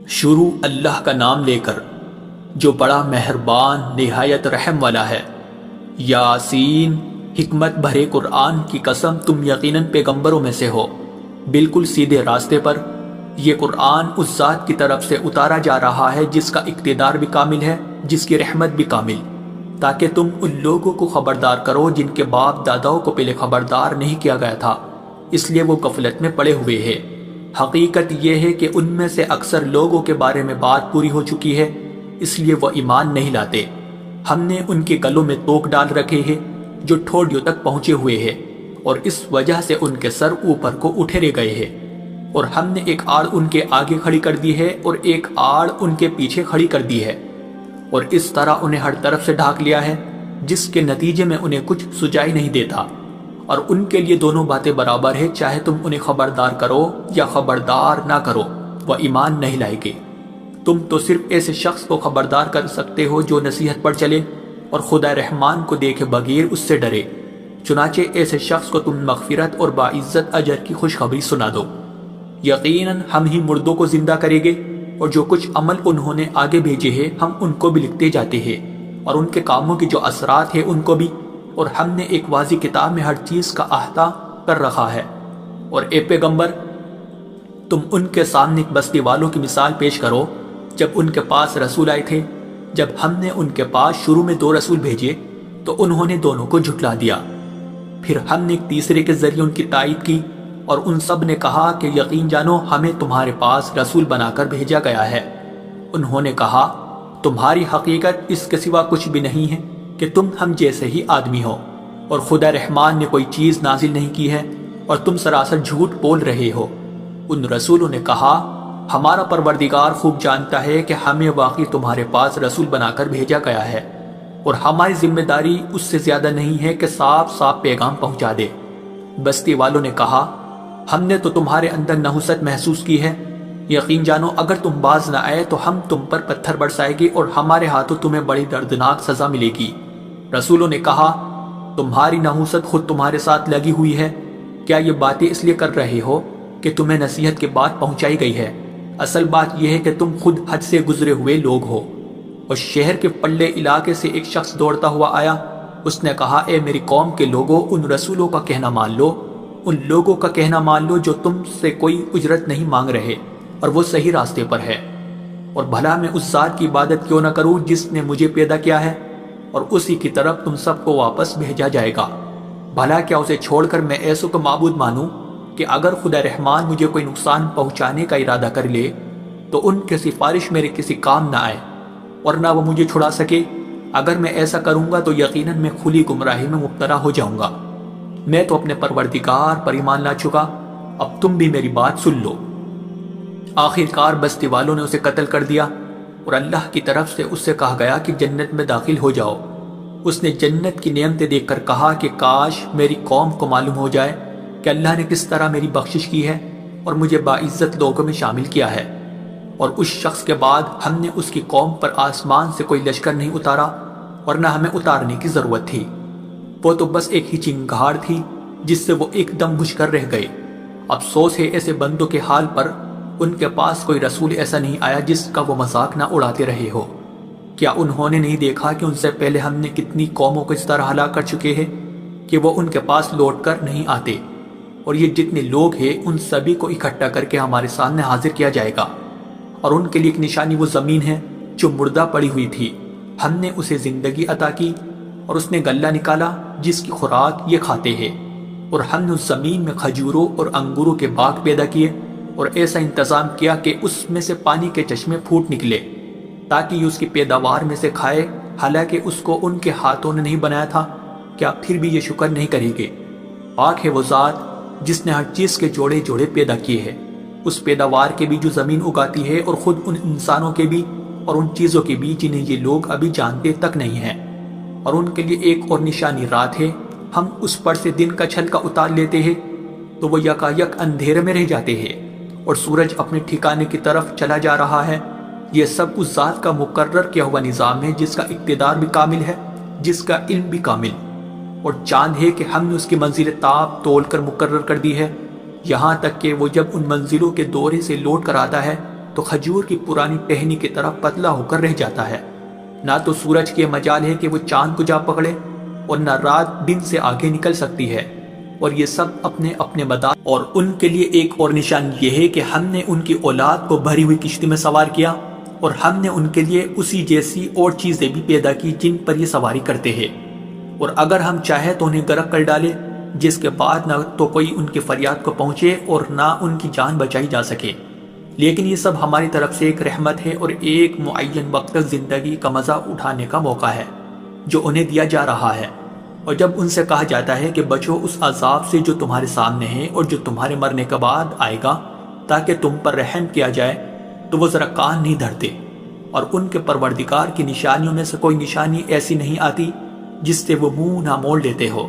شروع اللہ کا نام لے کر جو بڑا مہربان نہایت رحم والا ہے۔ یاسین، حکمت بھرے قرآن کی قسم، تم یقیناً پیغمبروں میں سے ہو، بالکل سیدھے راستے پر۔ یہ قرآن اس ذات کی طرف سے اتارا جا رہا ہے جس کا اقتدار بھی کامل ہے، جس کی رحمت بھی کامل، تاکہ تم ان لوگوں کو خبردار کرو جن کے باپ داداؤں کو پہلے خبردار نہیں کیا گیا تھا، اس لیے وہ غفلت میں پڑے ہوئے ہیں۔ حقیقت یہ ہے کہ ان میں سے اکثر لوگوں کے بارے میں بات پوری ہو چکی ہے، اس لیے وہ ایمان نہیں لاتے۔ ہم نے ان کے گلوں میں توق ڈال رکھے ہیں جو ٹھوڑیوں تک پہنچے ہوئے ہیں، اور اس وجہ سے ان کے سر اوپر کو اٹھے رہ گئے ہیں، اور ہم نے ایک آڑ ان کے آگے کھڑی کر دی ہے اور ایک آڑ ان کے پیچھے کھڑی کر دی ہے، اور اس طرح انہیں ہر طرف سے ڈھانک لیا ہے، جس کے نتیجے میں انہیں کچھ سجائی نہیں دیتا۔ اور ان کے لیے دونوں باتیں برابر ہے، چاہے تم انہیں خبردار کرو یا خبردار نہ کرو، وہ ایمان نہیں لائے گے۔ تم تو صرف ایسے شخص کو خبردار کر سکتے ہو جو نصیحت پر چلے اور خدا رحمان کو دیکھے بغیر اس سے ڈرے، چنانچہ ایسے شخص کو تم مغفرت اور باعزت اجر کی خوشخبری سنا دو۔ یقیناً ہم ہی مردوں کو زندہ کریں گے، اور جو کچھ عمل انہوں نے آگے بھیجے ہیں ہم ان کو بھی لکھتے جاتے ہیں، اور ان کے کاموں کی جو اثرات ہیں ان کو بھی، اور ہم نے ایک واضح کتاب میں ہر چیز کا احاطہ کر رکھا ہے۔ اور اے پیغمبر، تم ان کے سامنے ایک بستی والوں کی مثال پیش کرو جب ان کے پاس رسول آئے تھے۔ جب ہم نے ان کے پاس شروع میں 2 رسول بھیجے تو انہوں نے دونوں کو جھٹلا دیا، پھر ہم نے ایک تیسرے کے ذریعے ان کی تائید کی، اور ان سب نے کہا کہ یقین جانو ہمیں تمہارے پاس رسول بنا کر بھیجا گیا ہے۔ انہوں نے کہا تمہاری حقیقت اس کے سوا کچھ بھی نہیں ہے کہ تم ہم جیسے ہی آدمی ہو، اور خدا رحمان نے کوئی چیز نازل نہیں کی ہے، اور تم سراسر جھوٹ بول رہے ہو۔ ان رسولوں نے کہا ہمارا پروردگار خوب جانتا ہے کہ ہمیں واقعی تمہارے پاس رسول بنا کر بھیجا گیا ہے، اور ہماری ذمہ داری اس سے زیادہ نہیں ہے کہ صاف صاف پیغام پہنچا دے۔ بستی والوں نے کہا ہم نے تو تمہارے اندر نحوست محسوس کی ہے، یقین جانو اگر تم باز نہ آئے تو ہم تم پر پتھر برسائیں گے اور ہمارے ہاتھوں تمہیں بڑی دردناک سزا ملے گی۔ رسولوں نے کہا تمہاری نحوست خود تمہارے ساتھ لگی ہوئی ہے، کیا یہ باتیں اس لیے کر رہے ہو کہ تمہیں نصیحت کی بات پہنچائی گئی ہے؟ اصل بات یہ ہے کہ تم خود حد سے گزرے ہوئے لوگ ہو۔ اور شہر کے پلے علاقے سے ایک شخص دوڑتا ہوا آیا، اس نے کہا اے میری قوم کے لوگوں، ان رسولوں کا کہنا مان لو، ان لوگوں کا کہنا مان لو جو تم سے کوئی اجرت نہیں مانگ رہے اور وہ صحیح راستے پر ہے، اور بھلا میں اس ذات کی عبادت کیوں نہ کروں جس نے مجھے پیدا کیا ہے، اور اسی کی طرف تم سب کو واپس بھیجا جائے گا۔ بھلا کیا اسے چھوڑ کر میں ایسوں کو معبود مانوں کہ اگر خدا رحمان مجھے کوئی نقصان پہنچانے کا ارادہ کر لے تو ان کی سفارش میرے کسی کام نہ آئے، اور نہ وہ مجھے چھڑا سکے؟ اگر میں ایسا کروں گا تو یقیناً میں کھلی گمراہی میں مبتلا ہو جاؤں گا۔ میں تو اپنے پروردگار پر ایمان لا چکا، اب تم بھی میری بات سن لو۔ آخر کار بستی والوں نے اسے قتل کر دیا، اور اللہ کی طرف سے اس سے کہا گیا کہ جنت میں داخل ہو جاؤ۔ اس نے جنت کی نعمتیں دیکھ کر کہا کہ کاش میری قوم کو معلوم ہو جائے کہ اللہ نے کس طرح میری بخشش کی ہے اور مجھے باعزت لوگوں میں شامل کیا ہے۔ اور اس شخص کے بعد ہم نے اس کی قوم پر آسمان سے کوئی لشکر نہیں اتارا، اور نہ ہمیں اتارنے کی ضرورت تھی، وہ تو بس ایک ہی چنگاڑ تھی جس سے وہ ایک دم بجھ کر رہ گئے۔ افسوس ہے ایسے بندوں کے حال پر، ان کے پاس کوئی رسول ایسا نہیں آیا جس کا وہ مذاق نہ اڑاتے رہے ہو۔ کیا انہوں نے نہیں دیکھا کہ ان سے پہلے ہم نے کتنی قوموں کو اس طرح ہلاک کر چکے ہیں کہ وہ ان کے پاس لوٹ کر نہیں آتے؟ اور یہ جتنے لوگ ہیں ان سبھی کو اکٹھا کر کے ہمارے سامنے حاضر کیا جائے گا، اور ان کے لیے ایک نشانی وہ زمین ہے جو مردہ پڑی ہوئی تھی، ہم نے اسے زندگی عطا کی، اور اس نے غلہ نکالا جس کی خوراک یہ کھاتے ہیں، اور ہم نے اس زمین میں کھجوروں اور انگوروں کے باغ پیدا کیے، اور ایسا انتظام کیا کہ اس میں سے پانی کے چشمے پھوٹ نکلے تاکہ یہ اس کی پیداوار میں سے کھائے، حالانکہ اس کو ان کے ہاتھوں نے نہیں بنایا تھا۔ کیا پھر بھی یہ شکر نہیں کریں گے؟ پاک ہے وہ ذات جس نے ہر چیز کے جوڑے جوڑے پیدا کیے ہیں، اس پیداوار کے بھی جو زمین اگاتی ہے، اور خود ان انسانوں کے بھی اور ان چیزوں کے بھی جنہیں یہ لوگ ابھی جانتے تک نہیں ہیں۔ اور ان کے لیے ایک اور نشانی رات ہے، ہم اس پر سے دن کا چھلکا اتار لیتے ہیں تو وہ یکا یک اندھیرے میں رہ جاتے ہیں، اور سورج اپنے ٹھکانے کی طرف چلا جا رہا ہے۔ یہ سب اس ذات کا مقرر کیا ہوا نظام ہے جس کا اقتدار بھی کامل ہے، جس کا علم بھی کامل۔ اور چاند ہے کہ ہم نے اس کی منزل تاب تول کر مقرر کر دی ہے، یہاں تک کہ وہ جب ان منزلوں کے دورے سے لوٹ کر آتا ہے تو کھجور کی پرانی ٹہنی کی طرح پتلا ہو کر رہ جاتا ہے۔ نہ تو سورج کے مجال ہے کہ وہ چاند کو جا پکڑے، اور نہ رات دن سے آگے نکل سکتی ہے، اور یہ سب اپنے اپنے مدار۔ اور ان کے لیے ایک اور نشان یہ ہے کہ ہم نے ان کی اولاد کو بھری ہوئی کشتی میں سوار کیا، اور ہم نے ان کے لیے اسی جیسی اور چیزیں بھی پیدا کی جن پر یہ سواری کرتے ہیں، اور اگر ہم چاہیں تو انہیں غرق کر ڈالے، جس کے بعد نہ تو کوئی ان کی فریاد کو پہنچے اور نہ ان کی جان بچائی جا سکے۔ لیکن یہ سب ہماری طرف سے ایک رحمت ہے اور ایک معین وقت تک زندگی کا مزہ اٹھانے کا موقع ہے جو انہیں دیا جا رہا ہے۔ اور جب ان سے کہا جاتا ہے کہ بچو اس عذاب سے جو تمہارے سامنے ہے اور جو تمہارے مرنے کے بعد آئے گا تاکہ تم پر رحم کیا جائے، تو وہ ذرا کان نہیں دھرتے، اور ان کے پروردگار کی نشانیوں میں سے کوئی نشانی ایسی نہیں آتی جس سے وہ منہ نہ موڑ لیتے ہو۔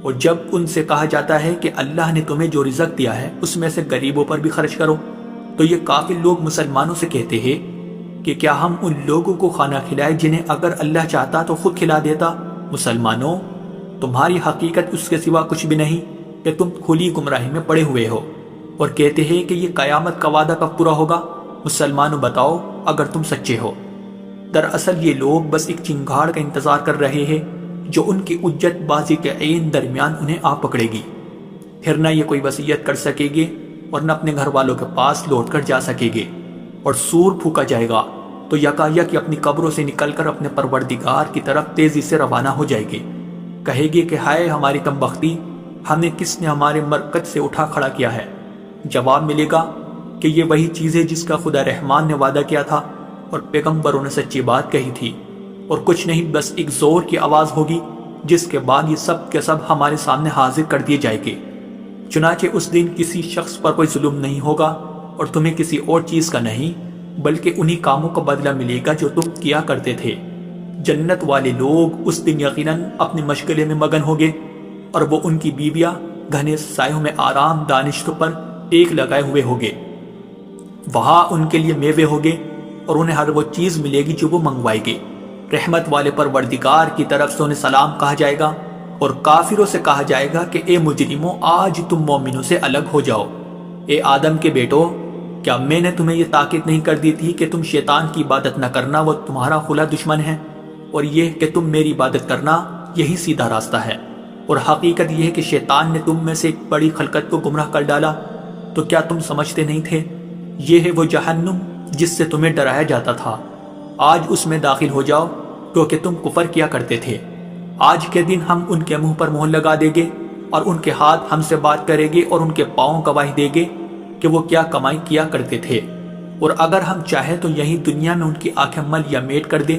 اور جب ان سے کہا جاتا ہے کہ اللہ نے تمہیں جو رزق دیا ہے اس میں سے غریبوں پر بھی خرچ کرو، تو یہ کافر لوگ مسلمانوں سے کہتے ہیں کہ کیا ہم ان لوگوں کو کھانا کھلائے جنہیں اگر اللہ چاہتا تو خود کھلا دیتا؟ مسلمانوں، تمہاری حقیقت اس کے سوا کچھ بھی نہیں کہ تم کھلی گمراہی میں پڑے ہوئے ہو، اور کہتے ہیں کہ یہ قیامت کا وعدہ کب پورا ہوگا؟ مسلمانوں بتاؤ اگر تم سچے ہو۔ دراصل یہ لوگ بس ایک چنگاڑ کا انتظار کر رہے ہیں جو ان کی اجت بازی کے عین درمیان انہیں آ پکڑے گی، پھر نہ یہ کوئی وصیت کر سکے گے اور نہ اپنے گھر والوں کے پاس لوٹ کر جا سکے گے، اور سور پھونکا جائے گا تو یکایک اپنی قبروں سے نکل کر اپنے پروردگار کی طرف تیزی سے روانہ ہو جائے گے۔ کہے گی کہ ہائے ہماری کم بختی، ہمیں کس نے ہمارے مرکز سے اٹھا کھڑا کیا ہے؟ جواب ملے گا کہ یہ وہی چیز ہے جس کا خدا رحمان نے وعدہ کیا تھا اور پیغمبروں نے سچی بات کہی تھی، اور کچھ نہیں، بس ایک زور کی آواز ہوگی جس کے بعد یہ سب کے سب ہمارے سامنے حاضر کر دیے جائیں گے۔ چنانچہ اس دن کسی شخص پر کوئی ظلم نہیں ہوگا اور تمہیں کسی اور چیز کا نہیں، بلکہ انہی کاموں کا بدلہ ملے گا جو تم کیا کرتے تھے۔ جنت والے لوگ اس دن یقیناً اپنی مشغلے میں مگن ہوگے، اور وہ ان کی بیویاں گھنے سایوں میں آرام دانشتوں پر ٹیک لگائے ہوئے ہوگے۔ وہاں ان کے لیے میوے ہوگے اور انہیں ہر وہ چیز ملے گی جو وہ منگوائے گے۔ رحمت والے پروردگار کی طرف سے انہیں سلام کہا جائے گا، اور کافروں سے کہا جائے گا کہ اے مجرموں، آج تم مومنوں سے الگ ہو جاؤ۔ اے آدم کے بیٹو، کیا میں نے تمہیں یہ تاکید نہیں کر دی تھی کہ تم شیطان کی عبادت نہ کرنا، وہ تمہارا کھلا دشمن ہے، اور یہ کہ تم میری عبادت کرنا، یہی سیدھا راستہ ہے۔ اور حقیقت یہ ہے کہ شیطان نے تم میں سے ایک بڑی خلقت کو گمراہ کر ڈالا، تو کیا تم سمجھتے نہیں تھے؟ یہ ہے وہ جہنم جس سے تمہیں ڈرایا جاتا تھا، آج اس میں داخل ہو جاؤ کیونکہ تم کفر کیا کرتے تھے۔ آج کے دن ہم ان کے منہ پر مہر لگا دیں گے، اور ان کے ہاتھ ہم سے بات کریں گے، اور ان کے پاؤں گواہی دیں گے کہ وہ کیا کمائی کیا کرتے تھے۔ اور اگر ہم چاہیں تو یہی دنیا میں ان کی آنکھیں مل یا میٹ کر دیں،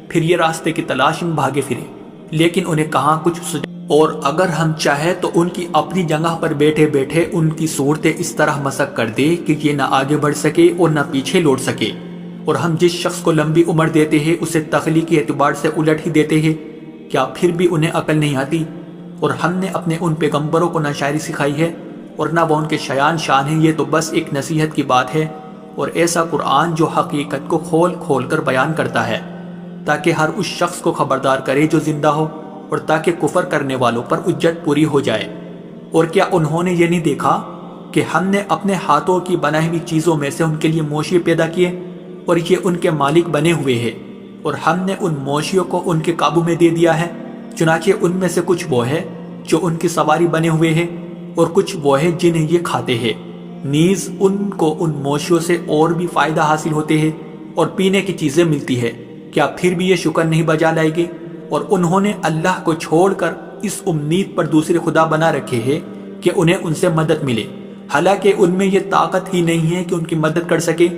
پھر یہ راستے کی تلاش میں بھاگے پھرے، لیکن انہیں کہاں کچھ سجا۔ اور اگر ہم چاہیں تو ان کی اپنی جگہ پر بیٹھے بیٹھے ان کی صورتیں اس طرح مسخ کر دے کہ یہ نہ آگے بڑھ سکے اور نہ پیچھے لوٹ سکے۔ اور ہم جس شخص کو لمبی عمر دیتے ہیں اسے تخلیقی اعتبار سے الٹ ہی دیتے ہیں، کیا پھر بھی انہیں عقل نہیں آتی؟ اور ہم نے اپنے ان پیغمبروں کو نہ شاعری سکھائی ہے اور نہ وہ ان کے شایان شان ہیں، یہ تو بس ایک نصیحت کی بات ہے، اور ایسا قرآن جو حقیقت کو کھول کھول کر بیان کرتا ہے تاکہ ہر اس شخص کو خبردار کرے جو زندہ ہو، اور تاکہ کفر کرنے والوں پر حجت پوری ہو جائے۔ اور کیا انہوں نے یہ نہیں دیکھا کہ ہم نے اپنے ہاتھوں کی بنائی ہوئی چیزوں میں سے ان کے لیے مویشی پیدا کیے، اور یہ ان کے مالک بنے ہوئے ہیں، اور ہم نے ان مویشیوں کو ان کے قابو میں دے دیا ہے، چنانچہ ان میں سے کچھ وہ ہے جو ان کی سواری بنے ہوئے ہیں، اور کچھ وہ ہے جنہیں یہ کھاتے ہیں، نیز ان کو ان مویشیوں سے اور بھی فائدہ حاصل ہوتے ہیں اور پینے کی چیزیں ملتی ہے، کیا پھر بھی یہ شکر نہیں بجا لائے گے؟ اور انہوں نے اللہ کو چھوڑ کر اس امید پر دوسرے خدا بنا رکھے ہیں کہ انہیں ان سے مدد ملے، حالانکہ ان میں یہ طاقت ہی نہیں ہے کہ ان کی مدد کر سکے،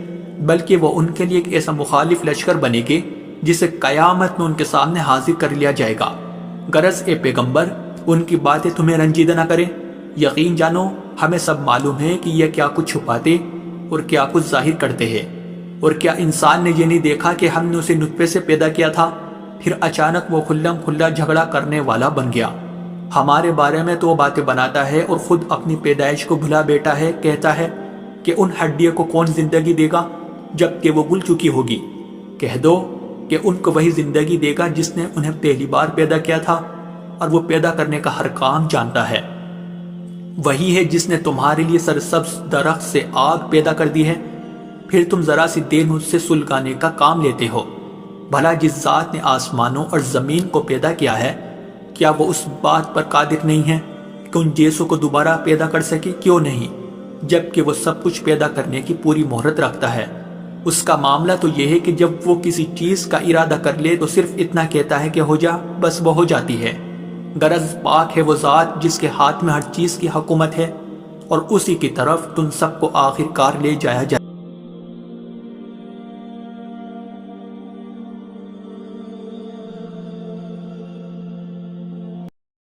بلکہ وہ ان کے لیے ایک ایسا مخالف لشکر بنے گے جسے قیامت میں ان کے سامنے حاضر کر لیا جائے گا۔ غرض اے پیغمبر، ان کی باتیں تمہیں رنجیدہ نہ کریں، یقین جانو ہمیں سب معلوم ہے کہ یہ کیا کچھ چھپاتے اور کیا کچھ ظاہر کرتے ہیں۔ اور کیا انسان نے یہ نہیں دیکھا کہ ہم نے اسے نطفے سے پیدا کیا تھا، پھر اچانک وہ کھلم کھلا جھگڑا کرنے والا بن گیا؟ ہمارے بارے میں تو وہ باتیں بناتا ہے اور خود اپنی پیدائش کو بھلا بیٹا ہے، کہتا ہے کہ ان ہڈیوں کو کون زندگی دے گا جبکہ وہ گل چکی ہوگی؟ کہہ دو کہ ان کو وہی زندگی دے گا جس نے انہیں پہلی بار پیدا کیا تھا، اور وہ پیدا کرنے کا ہر کام جانتا ہے۔ وہی ہے جس نے تمہارے لیے سرسبز درخت سے آگ پیدا کر دی ہے، پھر تم ذرا سی دیر مجھ سے سلگانے کا کام لیتے ہو؟ بھلا جس ذات نے آسمانوں اور زمین کو پیدا کیا ہے، کیا وہ اس بات پر قادر نہیں ہے کہ ان جیسوں کو دوبارہ پیدا کر سکے؟ کیوں نہیں، جبکہ وہ سب کچھ پیدا کرنے کی پوری مہرت رکھتا ہے۔ اس کا معاملہ تو یہ ہے کہ جب وہ کسی چیز کا ارادہ کر لے تو صرف اتنا کہتا ہے کہ ہو جا، بس وہ ہو جاتی ہے۔ غرض پاک ہے وہ ذات جس کے ہاتھ میں ہر چیز کی حکومت ہے، اور اسی کی طرف تم سب کو آخر کار لے جایا جائے۔